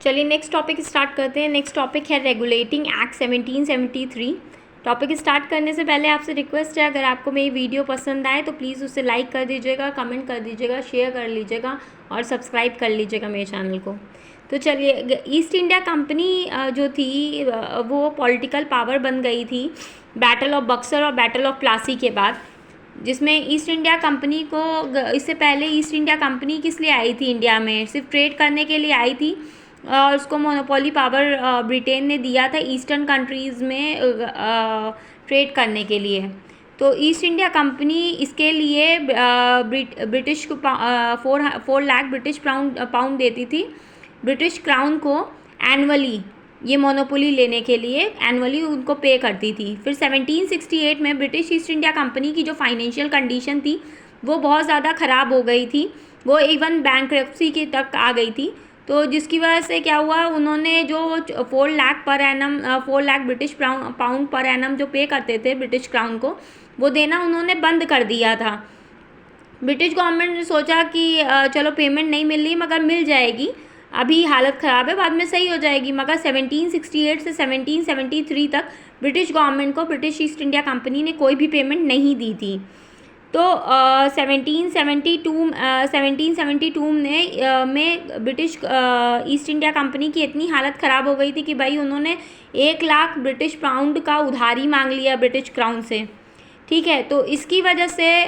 चलिए next topic start करते हैं। नेक्स्ट टॉपिक है रेगुलेटिंग एक्ट 1773। टॉपिक स्टार्ट करने से पहले आपसे रिक्वेस्ट है, अगर आपको मेरी वीडियो पसंद आए तो प्लीज़ उसे लाइक कर दीजिएगा, कमेंट कर दीजिएगा, शेयर कर लीजिएगा और सब्सक्राइब कर लीजिएगा मेरे चैनल को। तो चलिए, ईस्ट इंडिया कंपनी जो थी वो पॉलिटिकल पावर बन गई थी बैटल ऑफ बक्सर और बैटल ऑफ प्लासी के बाद, जिसमें ईस्ट इंडिया कंपनी को, इससे पहले ईस्ट इंडिया कंपनी किस लिए आई थी इंडिया में? सिर्फ ट्रेड करने के लिए आई थी और उसको मोनोपोली पावर ब्रिटेन ने दिया था ईस्टर्न कंट्रीज़ में ट्रेड करने के लिए। तो ईस्ट इंडिया कंपनी इसके लिए ब्रिटिश को 4 लाख ब्रिटिश पाउंड देती थी ब्रिटिश क्राउन को एनुअली, ये मोनोपोली लेने के लिए एनुअली उनको पे करती थी। फिर 1768 में ब्रिटिश ईस्ट इंडिया कंपनी की जो फाइनेंशियल कंडीशन थी वो बहुत ज़्यादा ख़राब हो गई थी, वो इवन बैंक्रप्सी की तक आ गई थी। तो जिसकी वजह से क्या हुआ, उन्होंने जो 4 lakh British pound per annum जो पे करते थे ब्रिटिश क्राउन को, वो देना उन्होंने बंद कर दिया था। ब्रिटिश गवर्नमेंट ने सोचा कि चलो पेमेंट नहीं मिल रही मगर मिल जाएगी, अभी हालत ख़राब है, बाद में सही हो जाएगी। मगर 1768 से 1773 तक ब्रिटिश गवर्नमेंट को ब्रिटिश ईस्ट इंडिया कंपनी ने कोई भी पेमेंट नहीं दी थी। तो 1772 में ब्रिटिश ईस्ट इंडिया कंपनी की इतनी हालत ख़राब हो गई थी कि भाई उन्होंने 1 लाख ब्रिटिश पाउंड का उधारी मांग लिया ब्रिटिश क्राउन से। ठीक है, तो इसकी वजह से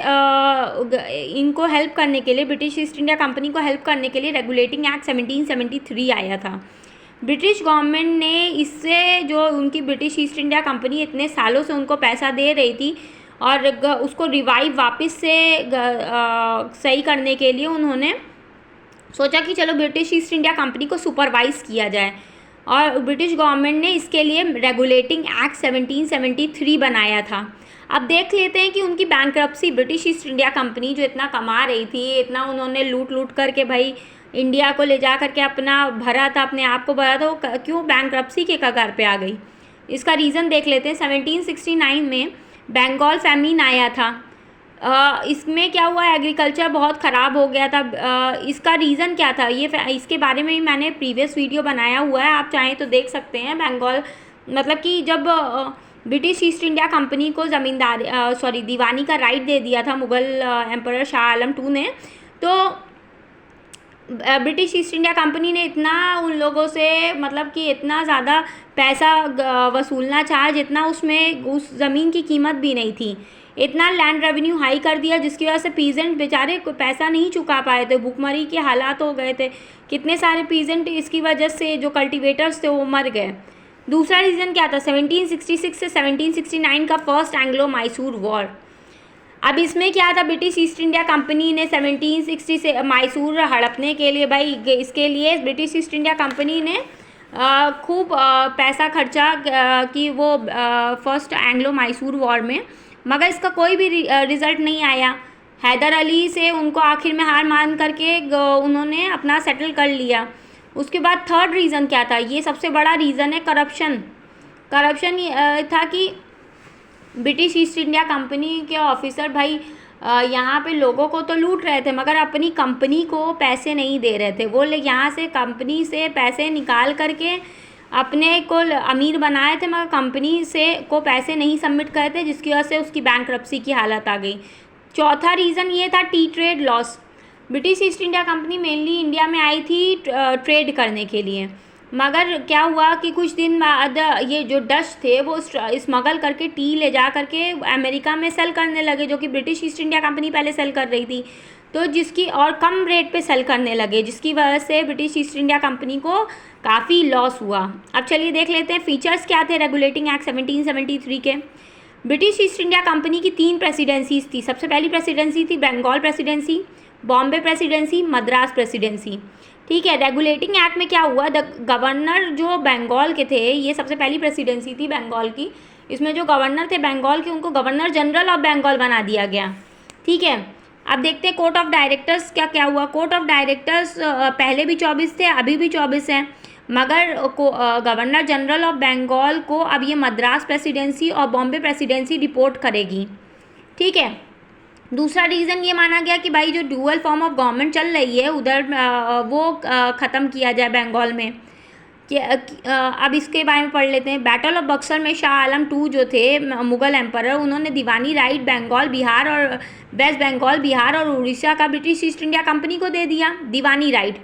इनको हेल्प करने के लिए, ब्रिटिश ईस्ट इंडिया कंपनी को हेल्प करने के लिए रेगुलेटिंग एक्ट 1773 आया था। ब्रिटिश गवर्नमेंट ने इससे, जो उनकी ब्रिटिश ईस्ट इंडिया कंपनी इतने सालों से उनको पैसा दे रही थी और उसको रिवाइव वापस से सही करने के लिए उन्होंने सोचा कि चलो ब्रिटिश ईस्ट इंडिया कंपनी को सुपरवाइज़ किया जाए, और ब्रिटिश गवर्नमेंट ने इसके लिए रेगुलेटिंग एक्ट 1773 बनाया था। अब देख लेते हैं कि उनकी bankruptcy, British east India company जो इतना कमा रही थी, इतना उन्होंने लूट करके भाई इंडिया को ले जा करके अपना भरा था, अपने आप को भरा था, वो क्यों बैंक्रप्सी के कगार पे आ गई? इसका रीज़न देख लेते हैं। 1769 में बंगाल फैमिन आया था। इसमें क्या हुआ, एग्रीकल्चर बहुत ख़राब हो गया था। इसका रीज़न क्या था, इसके बारे में ही मैंने प्रीवियस वीडियो बनाया हुआ है, आप चाहें तो देख सकते हैं। बंगाल मतलब कि जब ब्रिटिश ईस्ट इंडिया कंपनी को दीवानी का राइट दे दिया था मुग़ल एम्परर शाह आलम II ने, तो ब्रिटिश ईस्ट इंडिया कंपनी ने इतना उन लोगों से, मतलब कि इतना ज़्यादा पैसा वसूलना चाहा जितना उसमें उस ज़मीन की कीमत भी नहीं थी। इतना लैंड रेवेन्यू हाई कर दिया जिसकी वजह से पीजेंट बेचारे पैसा नहीं चुका पाए थे, भूखमरी के हालात हो गए थे। कितने सारे पीजेंट इसकी वजह से, जो कल्टिवेटर्स थे, वो मर गए। दूसरा रीज़न क्या था, 1766 से 1769 का फर्स्ट एंग्लो मैसूर वॉर। अब इसमें क्या था, ब्रिटिश ईस्ट इंडिया कंपनी ने 1760 से मैसूर हड़पने के लिए, भाई इसके लिए ब्रिटिश ईस्ट इंडिया कंपनी ने खूब पैसा खर्चा कि वो फर्स्ट एंग्लो मैसूर वॉर में, मगर इसका कोई भी रिज़ल्ट नहीं आया। हैदर अली से उनको आखिर में हार मान करके उन्होंने अपना सेटल कर लिया। उसके बाद थर्ड रीज़न क्या था, ये सबसे बड़ा रीज़न है करप्शन था कि ब्रिटिश ईस्ट इंडिया कंपनी के ऑफिसर भाई यहाँ पे लोगों को तो लूट रहे थे मगर अपनी कंपनी को पैसे नहीं दे रहे थे। वो लोग यहाँ से कंपनी से पैसे निकाल करके अपने को अमीर बनाए थे मगर कंपनी से को पैसे नहीं सबमिट करे थे, जिसकी वजह से उसकी बैंक्रप्सी की हालत आ गई। चौथा रीज़न ये था T trade loss. British east India company mainly India में आई थी ट्रेड करने के लिए, मगर क्या हुआ कि कुछ दिन बाद ये जो डच थे वो स्मगल करके टी ले जा करके अमेरिका में सेल करने लगे, जो कि ब्रिटिश ईस्ट इंडिया कंपनी पहले सेल कर रही थी, तो जिसकी और कम रेट पे सेल करने लगे, जिसकी वजह से ब्रिटिश ईस्ट इंडिया कंपनी को काफ़ी लॉस हुआ। अब चलिए देख लेते हैं फीचर्स क्या थे रेगुलेटिंग एक्ट 1773 के। ब्रिटिश ईस्ट इंडिया कंपनी की 3 प्रेसिडेंसीज थी। सबसे पहली प्रेसिडेंसी थी Bengal presidency, Bombay presidency, Madras presidency. ठीक है, रेगुलेटिंग एक्ट में क्या हुआ, गवर्नर जो बंगाल के थे, ये सबसे पहली प्रेसिडेंसी थी बंगाल की, इसमें जो गवर्नर थे बंगाल के उनको गवर्नर जनरल ऑफ बंगाल बना दिया गया। ठीक है, अब देखते हैं कोर्ट ऑफ डायरेक्टर्स क्या हुआ। कोर्ट ऑफ डायरेक्टर्स पहले भी 24 थे, अभी भी 24 हैं, मगर गवर्नर जनरल ऑफ बंगाल को अब ये मद्रास प्रेसिडेंसी और बॉम्बे प्रेसिडेंसी रिपोर्ट करेगी। ठीक है, दूसरा रीज़न ये माना गया कि भाई जो ड्यूअल फॉर्म ऑफ गवर्नमेंट चल रही है उधर वो ख़त्म किया जाए बंगाल में। कि अब इसके बारे में पढ़ लेते हैं। बैटल ऑफ बक्सर में शाह आलम II जो थे मुग़ल एम्परर, उन्होंने दीवानी राइट बंगाल बिहार और वेस्ट बंगाल बिहार और उड़ीसा का ब्रिटिश ईस्ट इंडिया कंपनी को दे दिया। दीवानी राइट,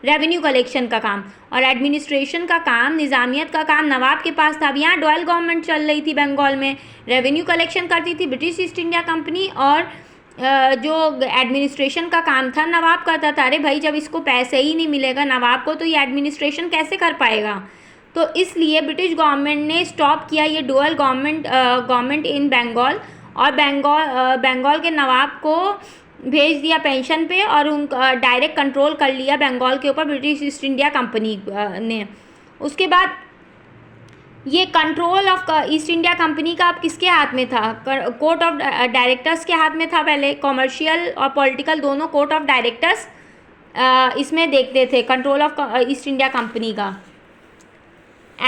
रेवेन्यू कलेक्शन का काम और एडमिनिस्ट्रेशन का काम, निज़ामियत का काम नवाब के पास था। अब यहाँ डुअल गवर्नमेंट चल रही थी बंगाल में, रेवेन्यू कलेक्शन करती थी ब्रिटिश ईस्ट इंडिया कंपनी और जो एडमिनिस्ट्रेशन का काम था नवाब करता था। अरे भाई, जब इसको पैसे ही नहीं मिलेगा नवाब को तो ये एडमिनिस्ट्रेशन कैसे कर पाएगा? तो इसलिए ब्रिटिश गवर्नमेंट ने स्टॉप किया ये डुअल गवर्नमेंट इन बंगाल और बंगाल के नवाब को भेज दिया पेंशन पे और उनका डायरेक्ट कंट्रोल कर लिया बंगाल के ऊपर ब्रिटिश ईस्ट इंडिया कंपनी ने। उसके बाद ये control of east India company का अब किसके हाथ में था? कोर्ट ऑफ डायरेक्टर्स के हाथ में था। पहले कॉमर्शियल और पॉलिटिकल दोनों कोर्ट ऑफ डायरेक्टर्स इसमें देखते थे control of east India company का।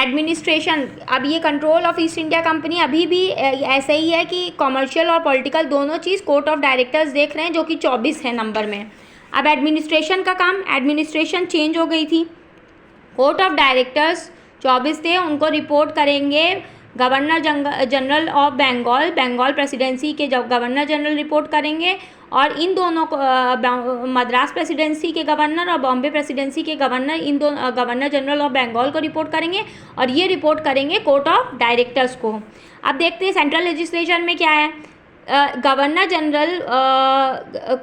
एडमिनिस्ट्रेशन, अब ये control of east India company अभी भी ऐसे ही है कि कॉमर्शियल और पॉलिटिकल दोनों चीज़ कोर्ट ऑफ डायरेक्टर्स देख रहे हैं, जो कि 24 है नंबर में। अब एडमिनिस्ट्रेशन का काम, एडमिनिस्ट्रेशन चेंज हो गई थी। कोर्ट ऑफ डायरेक्टर्स 24 थे, उनको रिपोर्ट करेंगे governor general of Bengal, Bengal presidency के गवर्नर जनरल रिपोर्ट करेंगे और इन दोनों को मद्रास प्रेसिडेंसी के गवर्नर और बॉम्बे प्रेसिडेंसी के गवर्नर, इन दोनों गवर्नर जनरल ऑफ बंगाल को रिपोर्ट करेंगे और ये रिपोर्ट करेंगे कोर्ट ऑफ डायरेक्टर्स को। अब देखते हैं सेंट्रल लेजिस्लेचर में क्या है। गवर्नर जनरल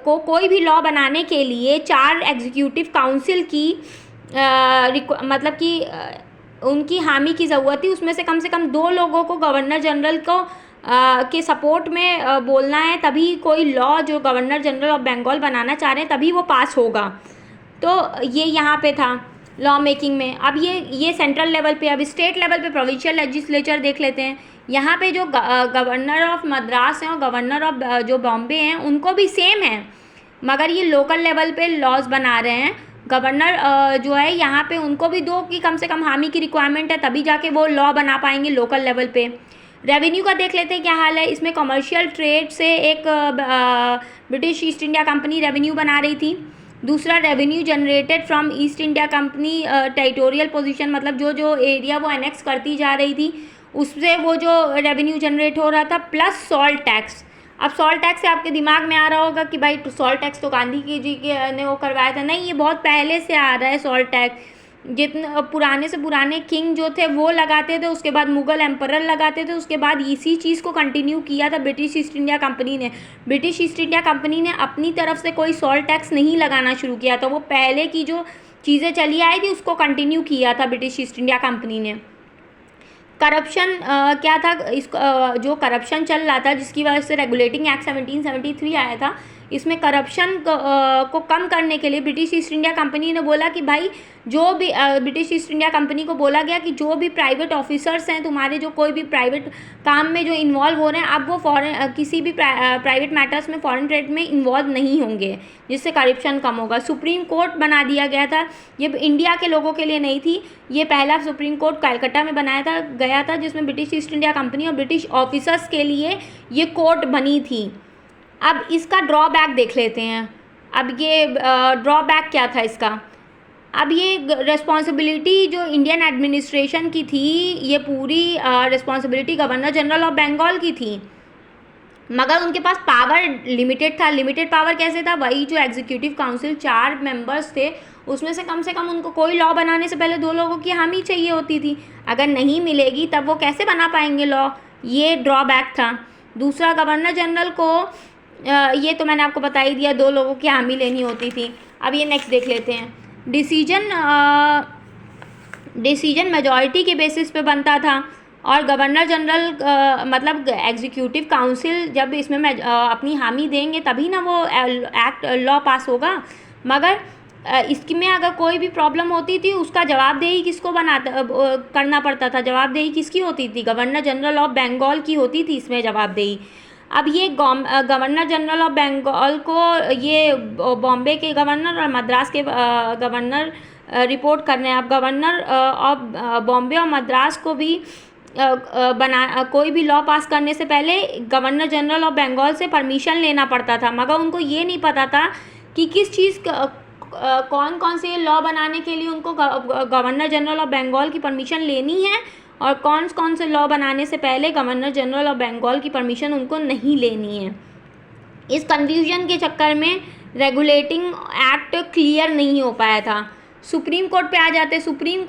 को कोई भी लॉ बनाने के लिए 4 एग्जीक्यूटिव काउंसिल की मतलब कि उनकी हामी की ज़रूरत थी। उसमें से कम 2 लोगों को गवर्नर जनरल को के सपोर्ट में बोलना है, तभी कोई लॉ जो गवर्नर जनरल ऑफ बंगाल बनाना चाह रहे हैं तभी वो पास होगा। तो ये यहाँ पे था लॉ मेकिंग में। अब ये सेंट्रल लेवल पे। अब स्टेट लेवल पे प्रोविंशियल लेजिस्लेचर देख लेते हैं। यहाँ पे जो गवर्नर ऑफ मद्रास हैं और गवर्नर ऑफ जो बॉम्बे हैं उनको भी सेम है, मगर ये लोकल लेवल पे लॉज बना रहे हैं। गवर्नर जो है यहाँ पे उनको भी 2 की कम से कम हामी की रिक्वायरमेंट है, तभी जाके वो लॉ बना पाएंगे लोकल लेवल पे। रेवेन्यू का देख लेते हैं क्या हाल है। इसमें कमर्शियल ट्रेड से एक British east India company revenue बना रही थी। दूसरा, revenue generated from east India company territorial position, मतलब जो एरिया वो एनेक्स करती जा रही थी उससे वो जो रेवेन्यू जनरेट हो रहा था, प्लस सॉल्ट टैक्स। अब सॉल्ट टैक्स से आपके दिमाग में आ रहा होगा कि भाई सॉल्ट टैक्स तो गांधी जी के ने वो करवाया था। नहीं, ये बहुत पहले से आ रहा है सॉल्ट टैक्स। जितने पुराने से पुराने किंग जो थे वो लगाते थे, उसके बाद मुग़ल एम्परर लगाते थे, उसके बाद इसी चीज़ को कंटिन्यू किया था ब्रिटिश ईस्ट इंडिया कंपनी ने। ब्रिटिश ईस्ट इंडिया कंपनी ने अपनी तरफ से कोई सॉल्ट टैक्स नहीं लगाना शुरू किया था, वो पहले की जो चीज़ें चली आई थी उसको कंटिन्यू किया था ब्रिटिश ईस्ट इंडिया कंपनी ने। करप्शन क्या था, इसको जो करप्शन चल रहा था जिसकी वजह से रेगुलेटिंग एक्ट 1773 आया था, इसमें करप्शन को कम करने के लिए ब्रिटिश ईस्ट इंडिया कंपनी ने बोला कि भाई जो भी ब्रिटिश ईस्ट इंडिया कंपनी को बोला गया कि जो भी प्राइवेट ऑफिसर्स हैं तुम्हारे, जो कोई भी प्राइवेट काम में जो इन्वॉल्व हो रहे हैं, अब वो फॉरेन किसी भी प्राइवेट मैटर्स में फॉरेन ट्रेड में इन्वॉल्व नहीं होंगे, जिससे करप्शन कम होगा। सुप्रीम कोर्ट बना दिया गया था। ये इंडिया के लोगों के लिए नहीं थी, ये पहला सुप्रीम कोर्ट कलकत्ता में बनाया गया था जिसमें ब्रिटिश ईस्ट इंडिया कंपनी और ब्रिटिश ऑफिसर्स के लिए ये कोर्ट बनी थी। अब इसका ड्रॉबैक देख लेते हैं। अब ये ड्रॉबैक क्या था इसका। अब ये रिस्पॉन्सिबिलिटी जो इंडियन एडमिनिस्ट्रेशन की थी, ये पूरी responsibility governor general of Bengal की थी, मगर उनके पास पावर लिमिटेड था। लिमिटेड पावर कैसे था, वही जो एग्जीक्यूटिव काउंसिल 4 मेंबर्स थे उसमें से कम उनको कोई लॉ बनाने से पहले 2 लोगों की हामी चाहिए होती थी। अगर नहीं मिलेगी तब वो कैसे बना पाएंगे लॉ, ये ड्रॉबैक था। दूसरा, गवर्नर जनरल को ये तो मैंने आपको बता ही दिया, 2 लोगों की हामी लेनी होती थी। अब ये नेक्स्ट देख लेते हैं। डिसीजन मेजॉरिटी के बेसिस पे बनता था और गवर्नर जनरल मतलब एग्जीक्यूटिव काउंसिल जब इसमें अपनी हामी देंगे तभी ना वो एक्ट लॉ पास होगा। मगर इसमें अगर कोई भी प्रॉब्लम होती थी उसका जवाबदेही किसको करना पड़ता था, जवाबदेही किसकी होती थी, गवर्नर जनरल ऑफ बंगाल की होती थी इसमें जवाबदेही। अब ये गवर्नर जनरल ऑफ बंगाल को ये बॉम्बे के गवर्नर और मद्रास के गवर्नर रिपोर्ट करने हैं। अब गवर्नर ऑफ बॉम्बे और मद्रास को भी कोई भी लॉ पास करने से पहले गवर्नर जनरल ऑफ बंगाल से परमिशन लेना पड़ता था, मगर उनको ये नहीं पता था कि किस चीज़ कौन कौन से लॉ बनाने के लिए उनको गवर्नर जनरल ऑफ बंगाल की परमिशन लेनी है और कौन कौन से लॉ बनाने से पहले गवर्नर जनरल ऑफ बंगाल की परमिशन उनको नहीं लेनी है। इस कन्फ्यूजन के चक्कर में रेगुलेटिंग एक्ट क्लियर नहीं हो पाया था। सुप्रीम कोर्ट पे आ जाते। सुप्रीम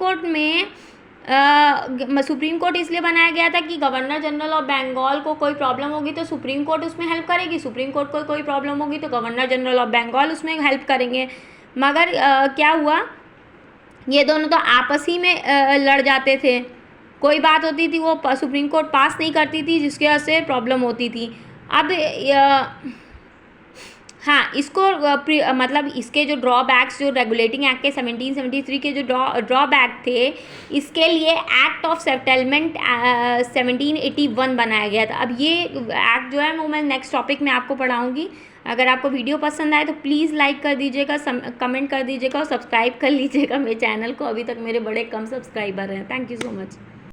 कोर्ट इसलिए बनाया गया था कि गवर्नर जनरल ऑफ बंगाल को कोई प्रॉब्लम होगी तो सुप्रीम कोर्ट उसमें हेल्प करेगी, सुप्रीम कोर्ट को कोई प्रॉब्लम होगी तो गवर्नर जनरल ऑफ बंगाल उसमें हेल्प करेंगे। मगर क्या हुआ, ये दोनों तो आपस ही में लड़ जाते थे। कोई बात होती थी वो सुप्रीम कोर्ट पास नहीं करती थी, जिसकी वजह से प्रॉब्लम होती थी। अब हाँ, इसको मतलब इसके जो ड्रॉबैक्स, जो रेगुलेटिंग एक्ट के 1773 के जो ड्रॉबैक थे, इसके लिए एक्ट ऑफ सेटलमेंट 1781 बनाया गया था। अब ये एक्ट जो है वो मैं नेक्स्ट टॉपिक में आपको पढ़ाऊँगी। अगर आपको वीडियो पसंद आए तो प्लीज़ लाइक कर दीजिएगा, कमेंट कर दीजिएगा और सब्सक्राइब कर लीजिएगा मेरे चैनल को। अभी तक मेरे बड़े कम सब्सक्राइबर हैं। Thank you so much.